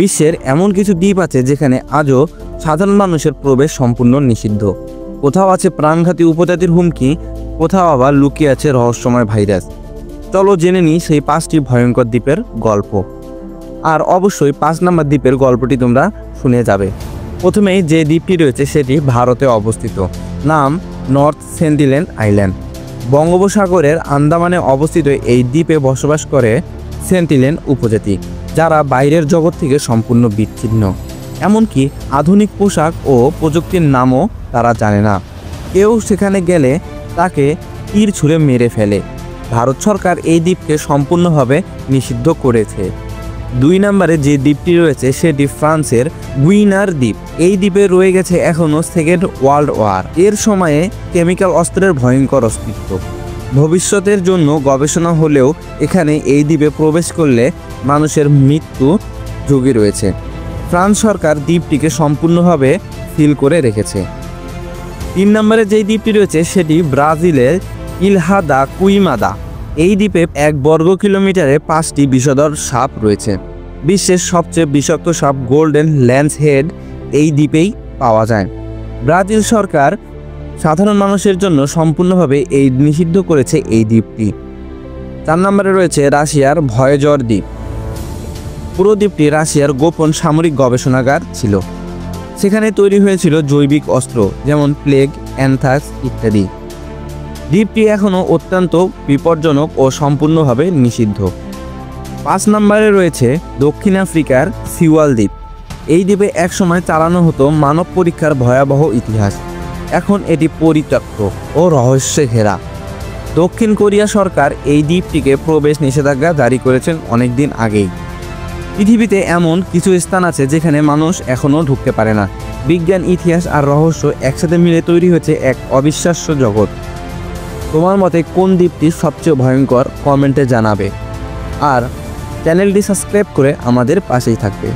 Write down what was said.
বিশ্বের এমন কিছু দ্বীপ আছে যেখানে আজও সাধারণ মানুষের প্রবেশ সম্পূর্ণ নিষিদ্ধ। কোথাও আছে প্রাণঘাতী উপজাতির হুমকি, কোথাও আবার লুকিয়ে আছে রহস্যময় ভাইরাস। চলো জেনে নিই সেই 5টি ভয়ঙ্কর দ্বীপের গল্প। আর অবশ্যই 5 নম্বর দ্বীপের গল্পটি তোমরা শুনে যাবে। প্রথমেই যে দ্বীপটি রয়েছে সেটি ভারতে অবস্থিত, নাম নর্থ সেন্টিনেল আইল্যান্ড। বঙ্গোপসাগরের আন্দামানে অবস্থিত এই দ্বীপে বসবাস করে সেন্টিনেল উপজাতি, যারা বাইরের জগৎ থেকে সম্পূর্ণ বিচ্ছিন্ন। এমনকি আধুনিক পোশাক ও প্রযুক্তির নামও তারা জানে না। কেউ সেখানে গেলে তাকে তীর ছুঁড়ে মেরে ফেলে। ভারত সরকার এই দ্বীপকে সম্পূর্ণভাবে নিষিদ্ধ করেছে। 2 নম্বরে যে দ্বীপটি রয়েছে সেটি ফ্রান্সের গুইনার দ্বীপ। এই দ্বীপে রয়ে গেছে এখনও সেকেন্ড ওয়ার্ল্ড ওয়ার এর সময়ে কেমিক্যাল অস্ত্রের ভয়ঙ্কর অস্তিত্ব। ভবিষ্যতের জন্য গবেষণা হলেও এখানে এই দ্বীপে প্রবেশ করলে মানুষের মৃত্যু ঝুঁকি রয়েছে। ফ্রান্স সরকার দ্বীপটিকে সম্পূর্ণভাবে সিল করে রেখেছে। 3 নম্বরে যেই দ্বীপটি রয়েছে সেটি ব্রাজিলের ইলহা দা কুইমাদা। এই দ্বীপে 1 বর্গ কিলোমিটারে 5টি বিষধর সাপ রয়েছে। বিশ্বের সবচেয়ে বিষাক্ত সাপ গোল্ডেন ল্যান্স হেড এই দ্বীপেই পাওয়া যায়। ব্রাজিল সরকার সাধারণ মানুষের জন্য সম্পূর্ণভাবে এই নিষিদ্ধ করেছে এই দ্বীপটি। 4 নম্বরে রয়েছে রাশিয়ার ভয়েজর দ্বীপ। পুরো দ্বীপটি রাশিয়ার গোপন সামরিক গবেষণাগার ছিল। সেখানে তৈরি হয়েছিল জৈবিক অস্ত্র, যেমন প্লেগ, অ্যানথ্রাক্স ইত্যাদি। দ্বীপটি এখনও অত্যন্ত বিপজ্জনক ও সম্পূর্ণভাবে নিষিদ্ধ। 5 নম্বরে রয়েছে দক্ষিণ আফ্রিকার সিওয়াল দ্বীপ। এই দ্বীপে একসময় চালানো হতো মানব পরীক্ষার ভয়াবহ ইতিহাস। এখন এটি পরিত্যক্ত ও রহস্যে ঘেরা। দক্ষিণ কোরিয়া সরকার এই দ্বীপটিকে প্রবেশ নিষেধাজ্ঞা জারি করেছেন অনেক দিন আগেই। পৃথিবীতে এমন কিছু স্থান আছে যেখানে মানুষ এখনও ঢুকতে পারে না। বিজ্ঞান, ইতিহাস আর রহস্য একসাথে মিলে তৈরি হয়েছে এক অবিশ্বাস্য জগৎ। তোমার মতে কোন দ্বীপটি সবচেয়ে ভয়ঙ্কর কমেন্টে জানাবে। আর চ্যানেলটি সাবস্ক্রাইব করে আমাদের পাশেই থাকবে।